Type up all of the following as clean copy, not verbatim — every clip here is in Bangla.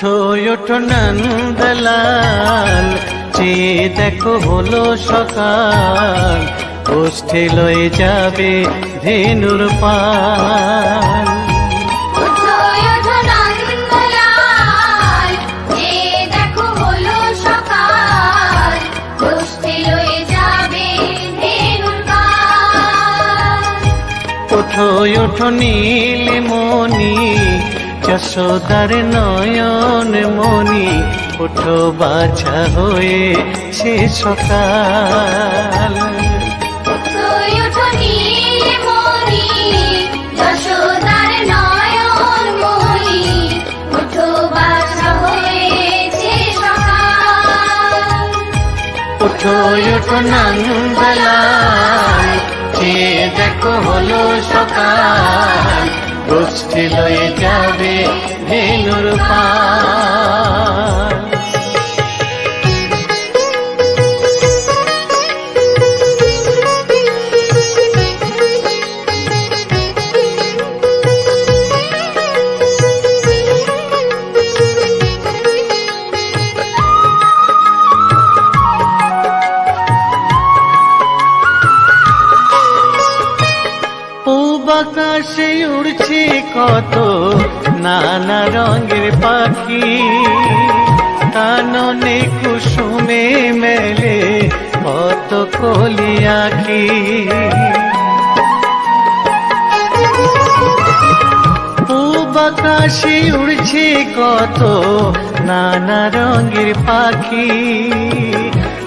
উঠো ওঠো নন্দলাল, চেয়ে দেখো হলো সকাল, গোষ্ঠী লয়ে যাবে ধেনুর পাল। ওঠো ওঠো নীলমণি, যশোদার নয়ন মণি, ওঠো বাছা হয়ে সে সকাল। ওঠো ওঠো নন্দলাল, চেয়ে দেখো হলো সকাল, গোষ্ঠী লয়ে যাবে ধেনুর পাল। আকাশে উড়ছে কত নানা রঙের পাখি, কাননে কুসুমে মেলে কত কলি আঁখি। পূব আকাশে উড়ছে কত নানা রঙের পাখি,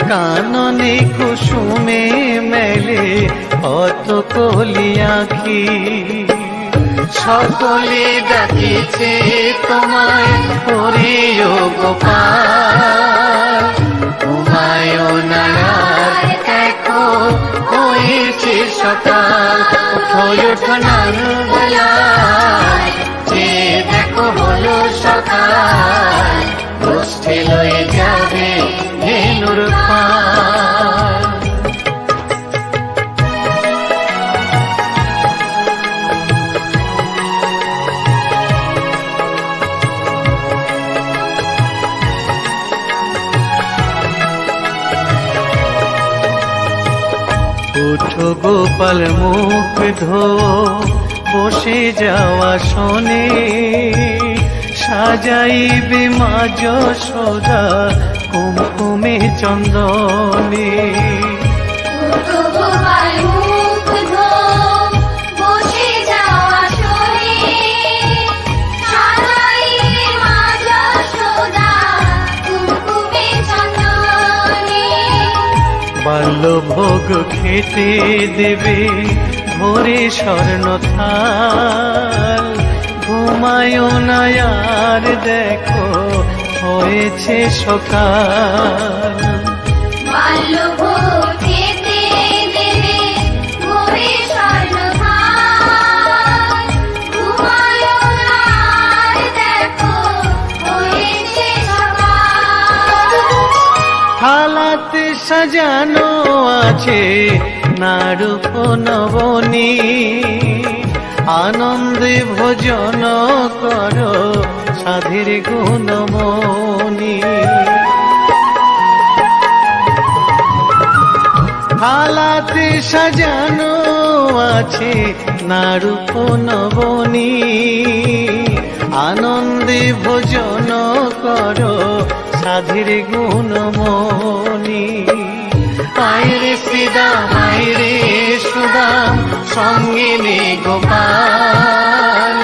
কাননে কুসুমে মেলে কত কলি আঁখি। সকলে ডাকিছে তোমায় ওরে ও গোপাল, ঘুমায় না আর দেখো হয়েছে সকাল। ওঠো ওঠো নন্দলাল, চেয়ে দেখো হলো সকাল, গোষ্ঠী লয়ে যাবে ধেনুর পাল। উঠো গোপাল মুখ ধো, বসে যাওয়া শোনে, সাজাইবে মা যশোদা কুমকুমে চন্দনে। বাল্যভোগ খেতে দেবে ভোরে স্বর্ণ থাল, ঘুমায় না আর দেখো হয়েছে সকাল। বাল্যভোগ খেতে দেবে ভোরে স্বর্ণ থাল, ঘুমায় না আর দেখো হয়েছে সকাল। থালাতে সাজানো আছে নারূপ নবনী, আনন্দে ভোজন করো সাধীর গুণমণি। থালাতে সাজানো আছে নারূপ নবনী, আনন্দে ভোজন করো সাধীর গুণমণি। আয়রে শ্রীদাম আয়রে সুদাম, সঙ্গে নে গোপাল,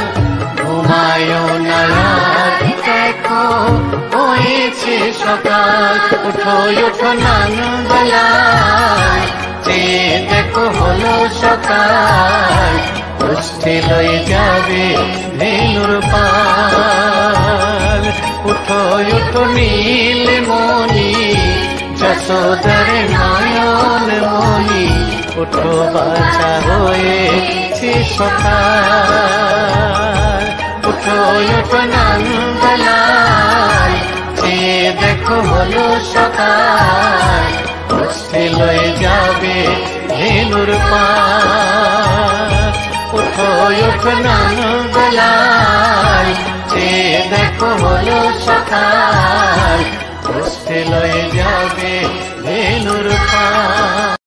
ঘুমায় না আর দেখো হয়েছে সকাল। উঠো ওঠো নন্দলাল, চেয়ে দেখো হলো সকাল, গোষ্ঠী লয়ে যাবে ধেনুর পাল। উঠো ওঠো নীলমণি, যশোদার নয়ন মণি, ওঠো বাছা হয়েছে সকাল। উঠো ওঠো নন্দলাল, চেয়ে দেখো হলো সকাল, গোষ্ঠী লয়ে যাবে ধেনুর পাল। ওঠো ওঠো নন্দলাল, চেয়ে দেখো দেখো হলো সকাল, কষ্টে লয়ে যাবে ধেনুর পাল।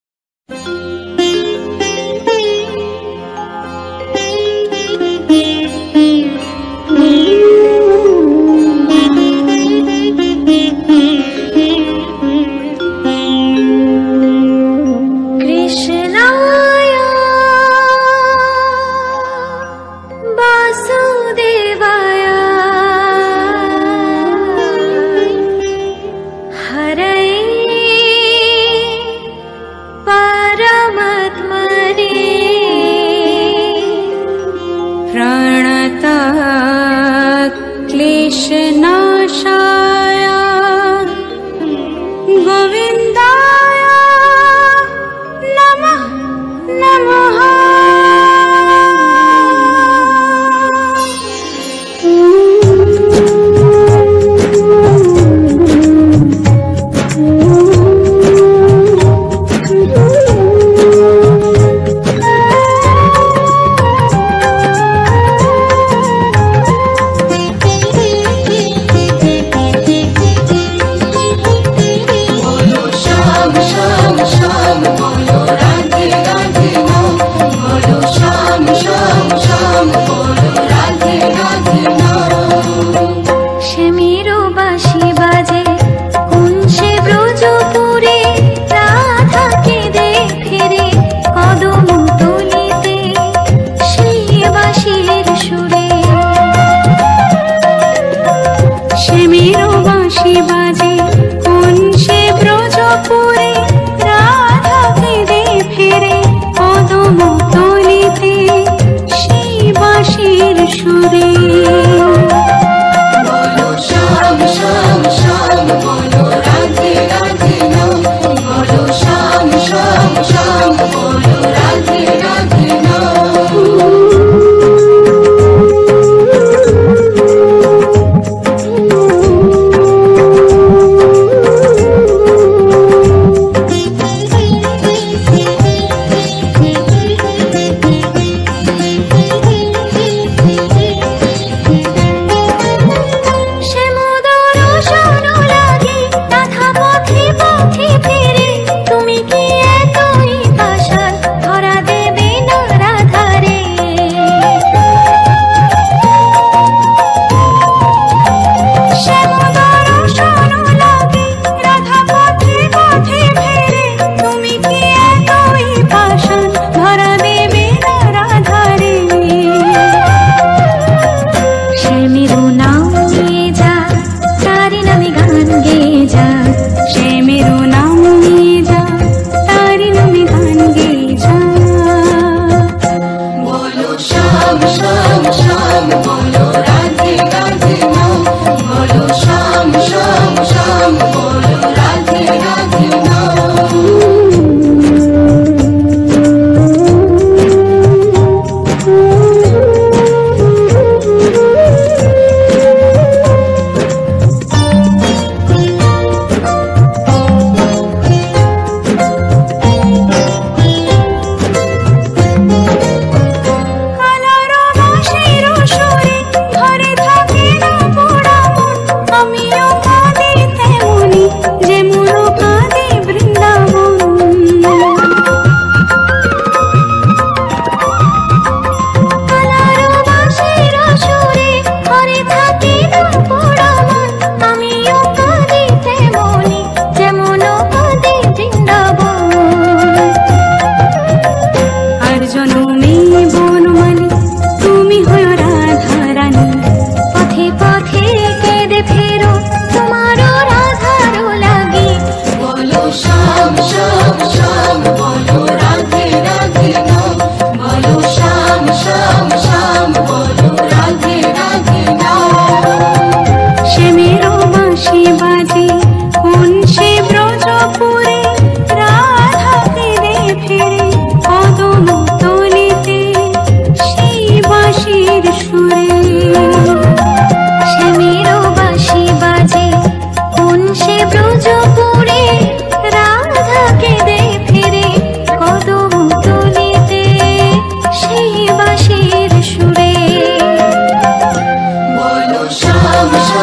শ্যাম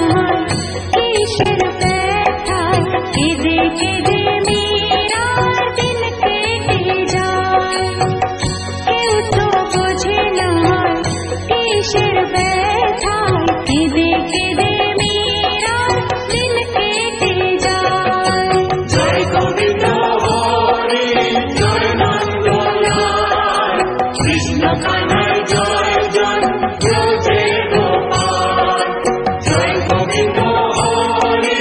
হয় কিসের ব্যথা, কেঁদে কেঁদে মেয়েরা দিন কেটে যায়। কেউ তো বোঝে না কিসের ব্যথা, কেঁদে কেঁদে মেয়েরা দিন কেটে যায়। জয় গোবিন্দ হরি জয় নন্দলাল, কৃষ্ণ কানাই জয় জয় ব্রজে গোপাল। জয় গোবিন্দ হরি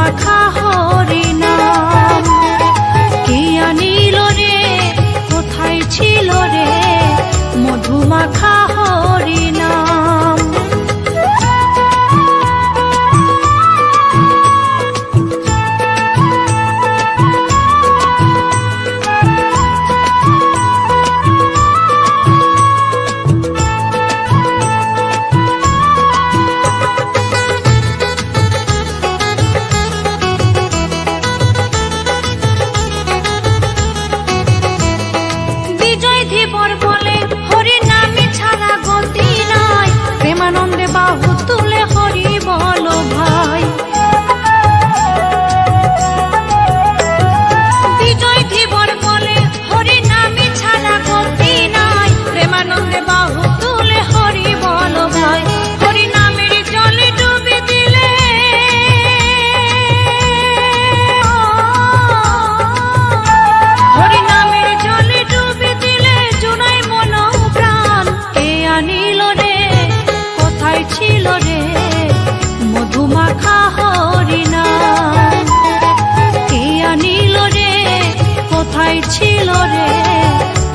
মধুমাখা হরি নাম। কে আনিল রে, কোথায় ছিল রে মধুমাখা হরি নাম। প্রেমানন্দে বাহু তুলে হরি বল ভাই। বিজয় ধীবর বলে হরি নামে ছাড়া গতি নাই। প্রেমানন্দে বাহু তুলে হরি বল ভাই। হরি নামের জলে ডুবে দিলে হরি নামের জলে ডুবে দিলে জুড়াই মন প্রাণ। কে আনিল রে, কোথায় ছিল রে মধুমাখা হরি নাম। কে আনিল রে, কোথায় ছিল রে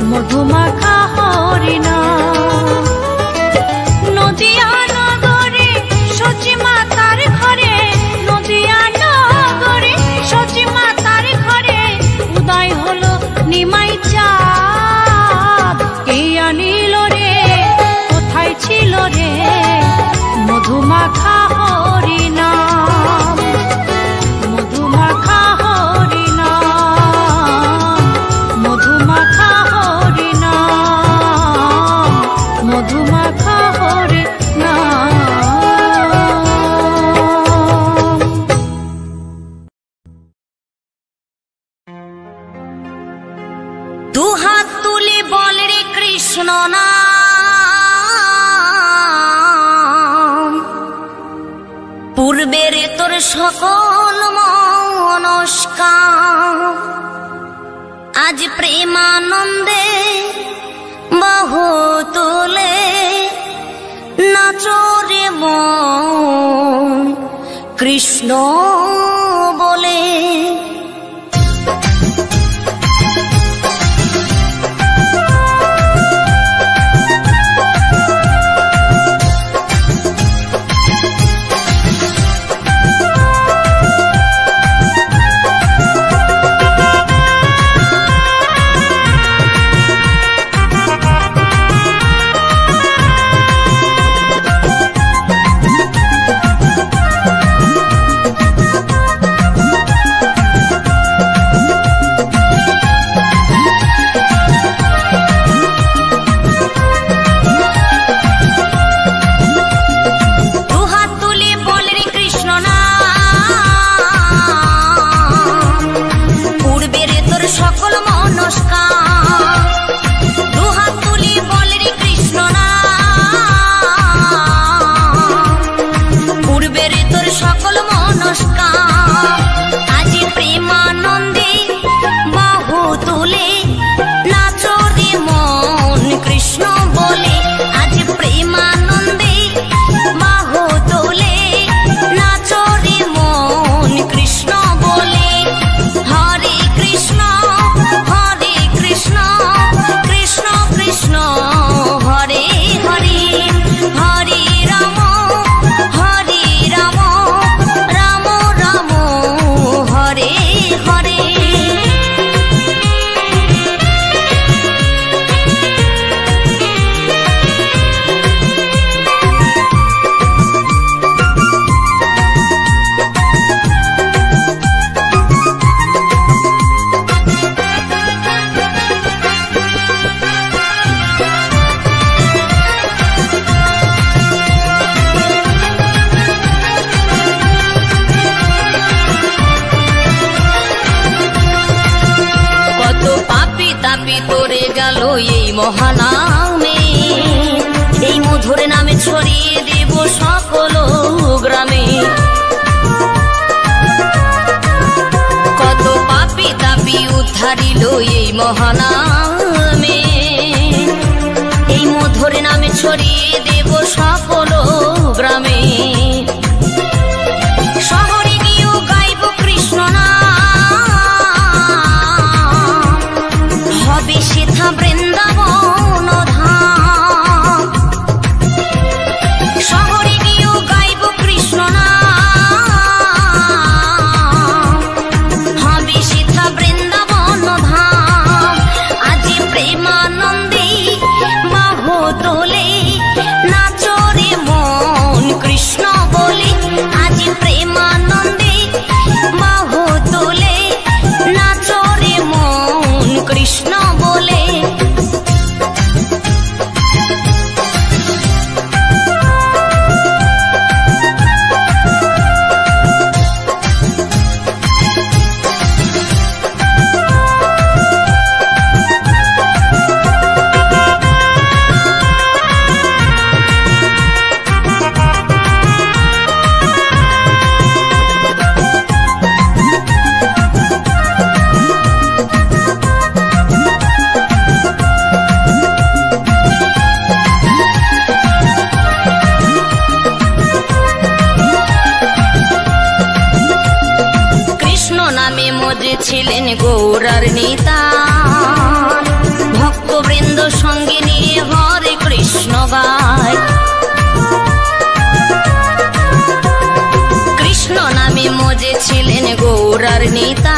মধুমাখা হরি নাম। নদিয়া নগরে সচি মাতার ঘরে, নদিয়া নগরে সচি মাতার ঘরে উদয় হলো নিমাই চাঁদ। কে আনিল রে, কোথায় ছিল রে মধুমাখা হরি নাম। মধুমাখা হরি নাম, মধুমাখা হরি নাম, মধুমাখা হরি নাম। দুহাত তুলে বল রে কৃষ্ণ না, পূর্বের তোর সকল মনস্কার আজ প্রেমানন্দে বাহু তুলে নাচরে মন কৃষ্ণ বলে। মহানামে এই মধুর নামে ছড়িয়ে দেব সকল গ্রামে। কত পাপী তাপী উদ্ধারিল এই মহানামে, এই মধুর নামে ছড়িয়ে দেব সকল গ্রামে। শহরে গিয়েও গাইব কৃষ্ণ বলে। ছিলেন গৌরার নেতা, ভক্তবৃন্দ সঙ্গে নিয়ে হরে কৃষ্ণ গায়। কৃষ্ণ নামে মজে ছিলেন গৌরার নেতা,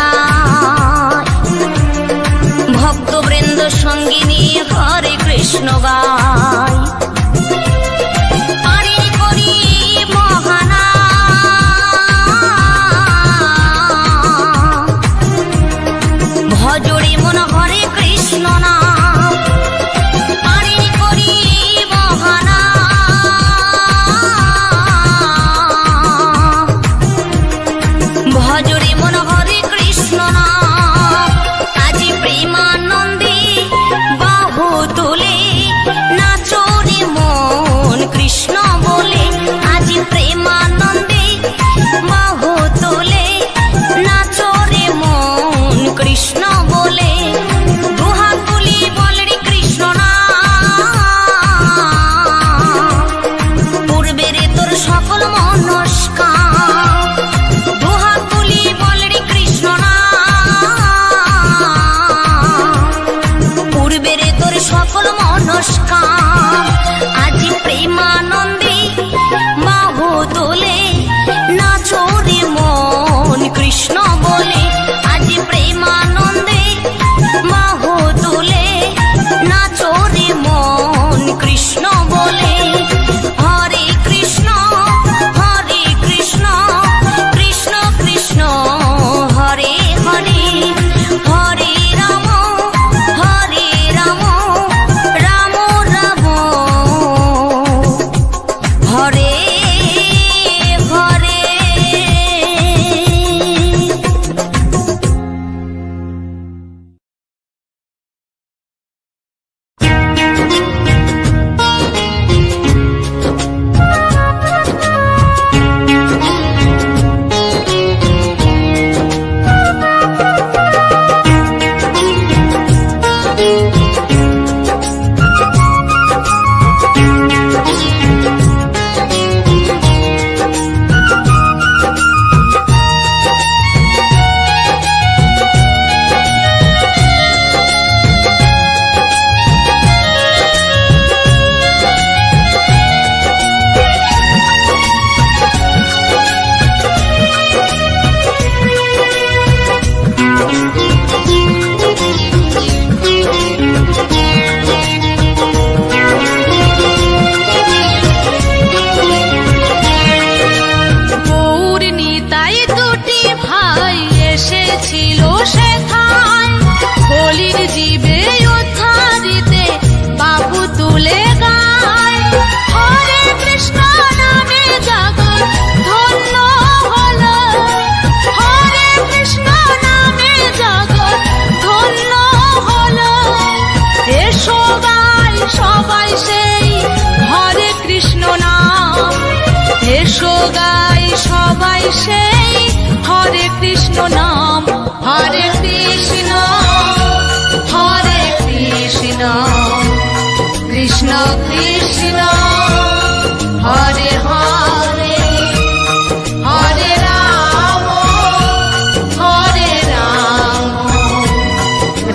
ভক্তবৃন্দ সঙ্গে নিয়ে হরে কৃষ্ণ গায়। ভজরে মন হরে কৃষ্ণ নাম, পারি করি মহানা। ভজরে মন হরে কৃষ্ণ নাম, আজি প্রেমানন্দে বাহু তুলে নাচরে মন কৃষ্ণ বলে। আজি প্রেমানন্দে বাহু তুলে নাচরে মন কৃষ্ণ বলে। দুহাত তুলি বল রে কৃষ্ণ নাম, পূর্বে রে তোর সকল মনস্কাম। দুহাত তুলি বল রে কৃষ্ণ নাম, পূর্বে রে তোর সকল মনস্কাম। আজি প্রেমানন্দে বাহু তোলে নাচরে মন কৃষ্ণ বলে। আজি প্রেমানন্দে বাহু তুলে নাচরে মন কৃষ্ণ বলে। হরে কৃষ্ণ কৃষ্ণ কৃষ্ণ হরে হরে, হরে রাম রাম রাম হরে হরে। এসো গাই সবাই সেই হরে কৃষ্ণ নাম। হরে কৃষ্ণ কৃষ্ণ কৃষ্ণ হরে হরে, হরে রাম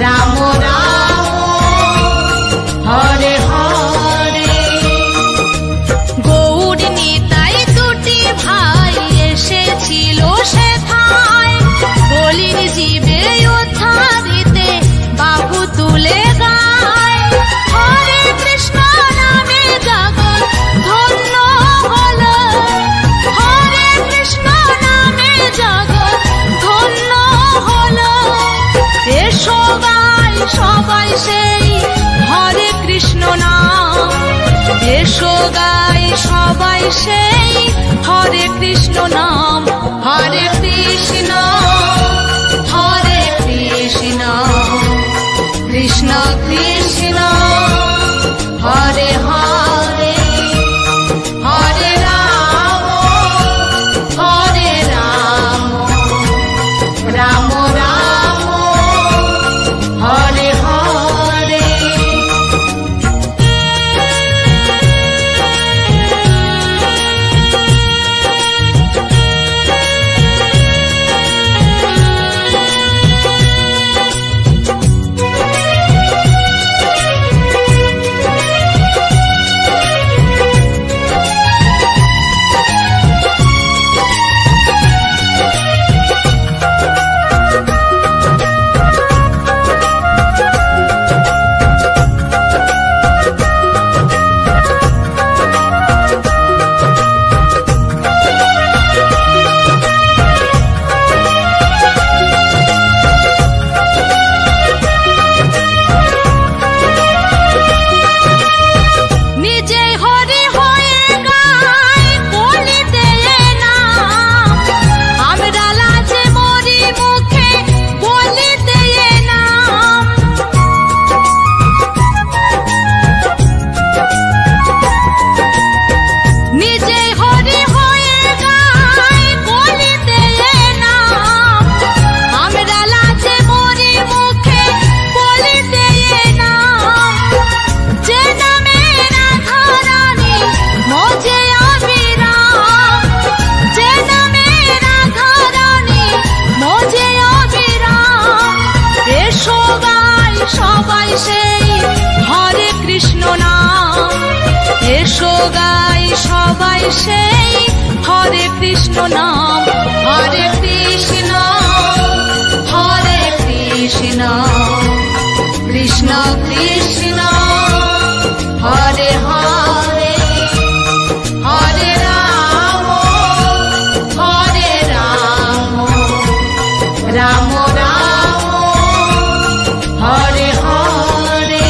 রাম রাম হরে হরে। গৌর নিতাই দুটি ভাই এসেছিল সেথায়, বলির জীবে সবাই সেই হরে কৃষ্ণ নাম। এসো গাই সবাই সেই হরে কৃষ্ণ নাম। হরে কৃষ্ণ হরে কৃষ্ণ কৃষ্ণ কৃষ্ণ হরে হরে হরে রাম রাম রাম হরে হরে। সবাই সেই হরে কৃষ্ণ নাম। এসো গাই সবাই সেই হরে কৃষ্ণ নাম। হরে কৃষ্ণ হরে কৃষ্ণ কৃষ্ণ কৃষ্ণ হরে হরে হরে রাম রাম রাম হরে হরে।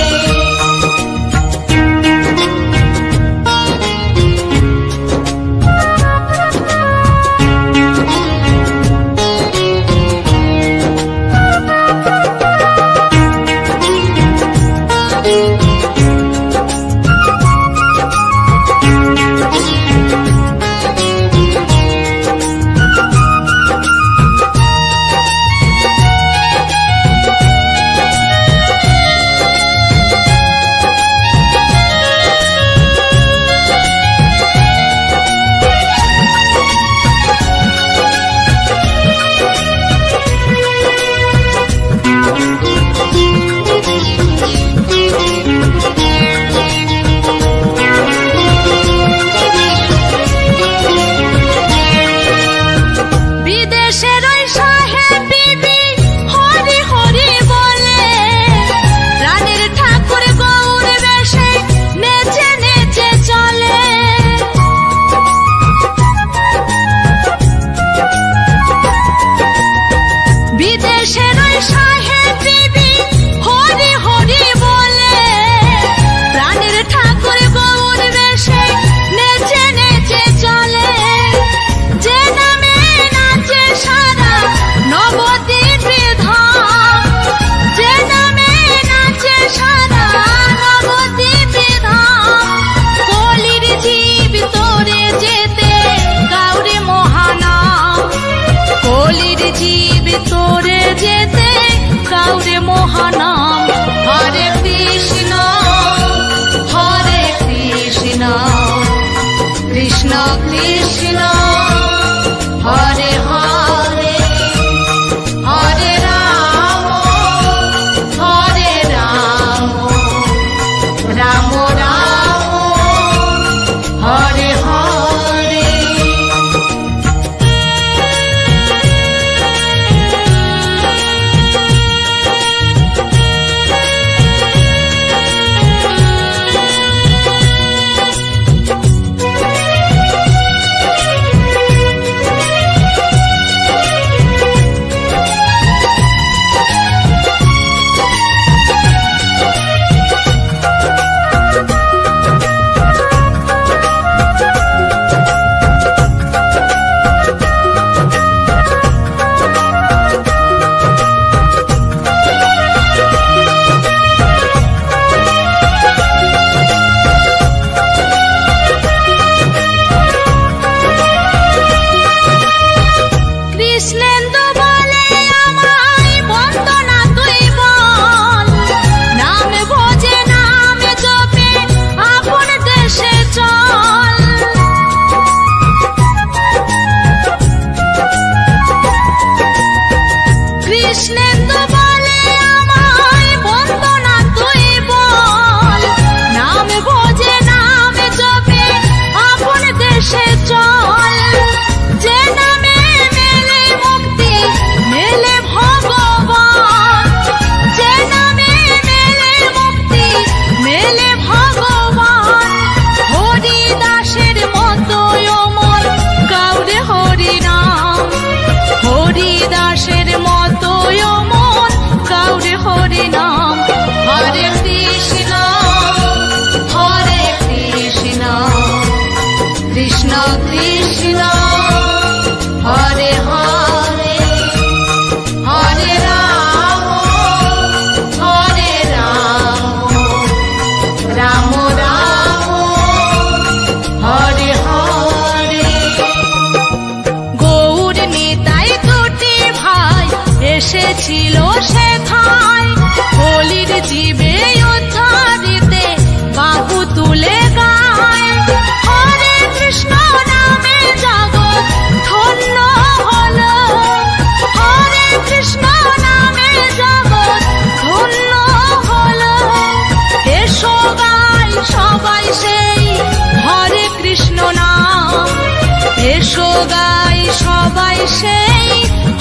সেই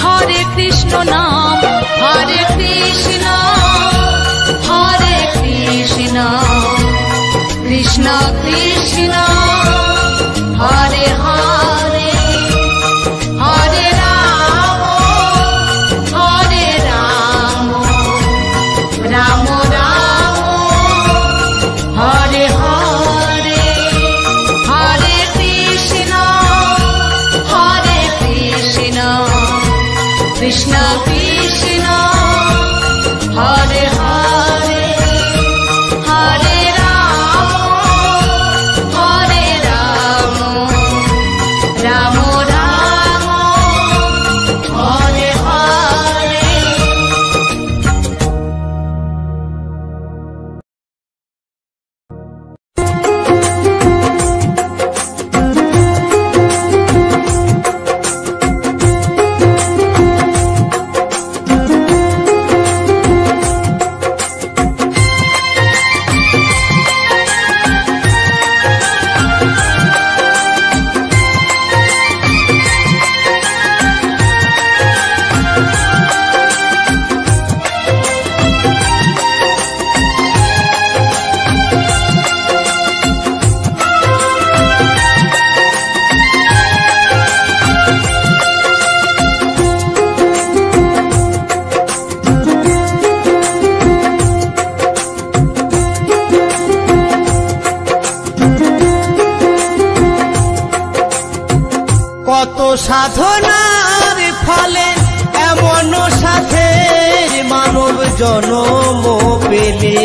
হরে কৃষ্ণ নাম। হরে কৃষ্ণ কৃষ্ণ কৃষ্ণ হরে হরে, হরে রাম রাম রাম হরে হরে, হরে কৃষ্ণ কৃষ্ণ কৃষ্ণ হরে হরে, হরে রাম রাম রাম হরে হরে। কত সাধনার ফলে এমন সাথের মানব জনম পেলে,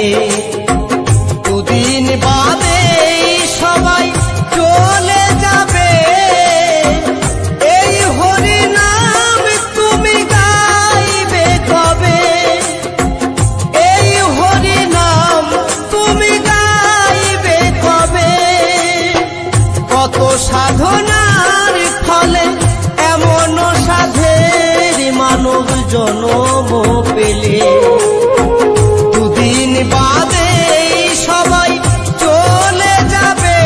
দুদিন বাদে সবাই চলে যাবে। এই হরি নাম তুমি গাইবে কবে? এই হরি নাম তুমি গাইবে কবে? কত সাধনার ফলে এমন সাধের মানব জনম পেলে, দুদিন বাদে সবাই চলে যাবে।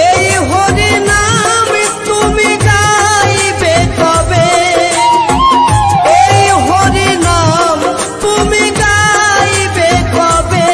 এই হরি নাম তুমি গাইবে কবে? এই হরি নাম তুমি গাইবে কবে?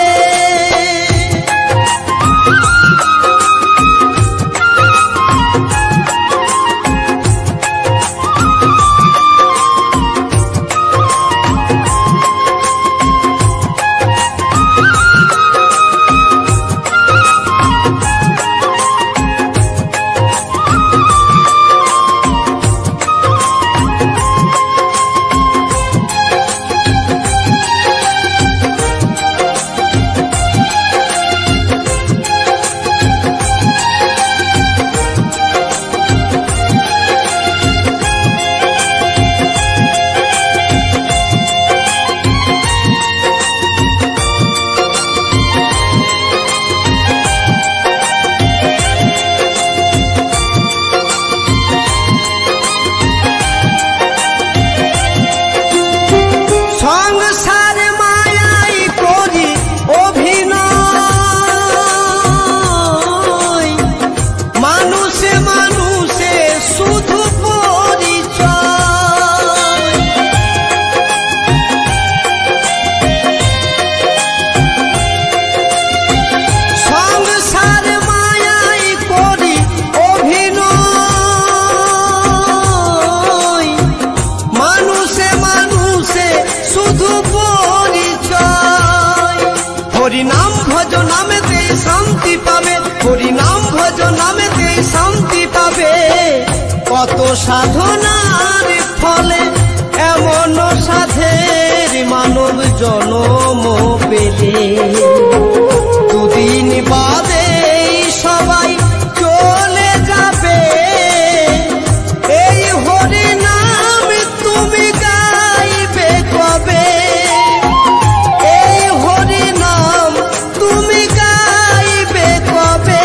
সংসার মায়াই করি অভিনয়, মানুষে মানুষে শুধু পরিচয়। সংসার মায়াই করি অভিনয়, মানুষে মানুষে শুধু পরিচয়। হরি নাম ভজ নামেতে শান্তি পাবে, হরি নাম ভজ নামেতে শান্তি পাবে। কত সাধনার ফলে এমন সাধের মানব জনম পেলে, দুদিন বাদে সবাই চলে যাবে। এই হরি নাম তুমি গাইবে কবে? এই হরি নাম তুমি গাইবে কবে?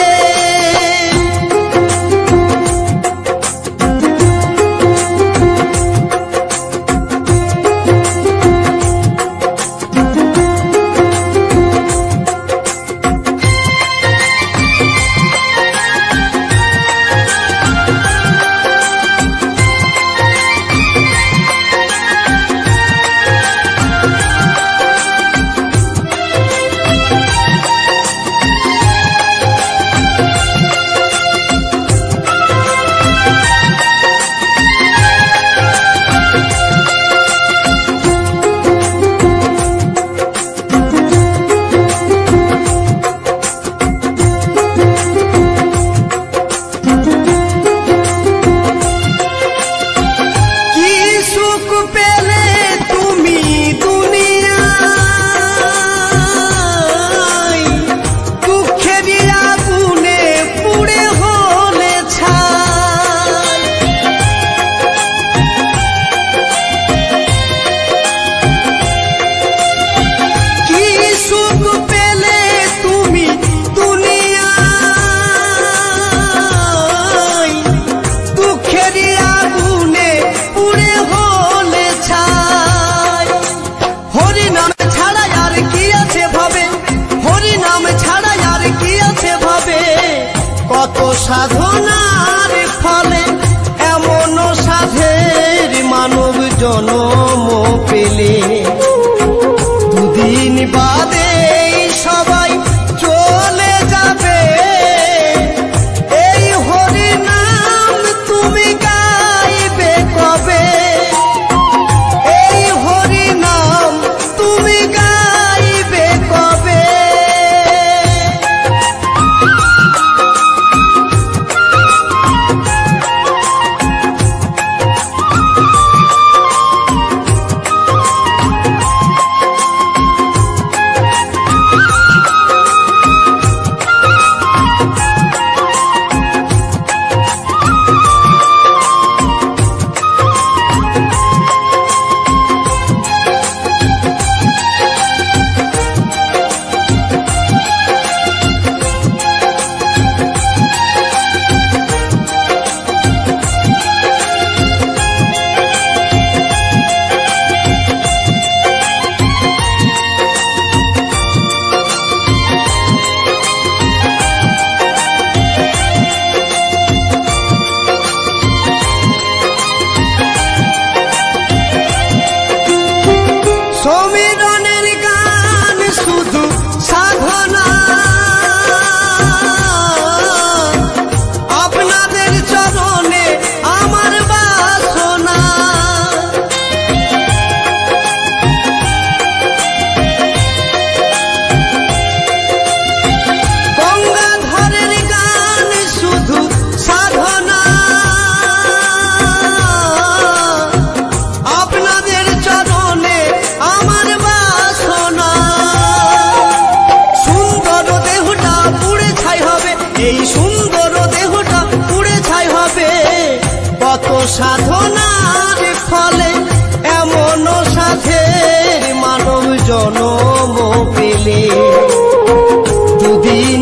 সাধনার ফলে এমন সাধের মানব জন্ম পেলে দুদিন বাদে সবাই চলে যাবে। এই হরি নাম তুমি গাইবে কবে? এই হরি নাম তুমি গাইবে কবে? সমীরণের গান শুধু সাধনা, আপনাদের চরণে আমার বাসনা। গঙ্গাধরের গান শুধু সাধনা, আপনাদের চরণে আমার বাসনা। সুন্দর দেহটা পুড়ে ছাই হবে, এই সুন্দর দেহটা পুড়ে ছাই হবে। কত সাধনার ফলে এমন সাধের মানব জন্ম পেলে দুদিন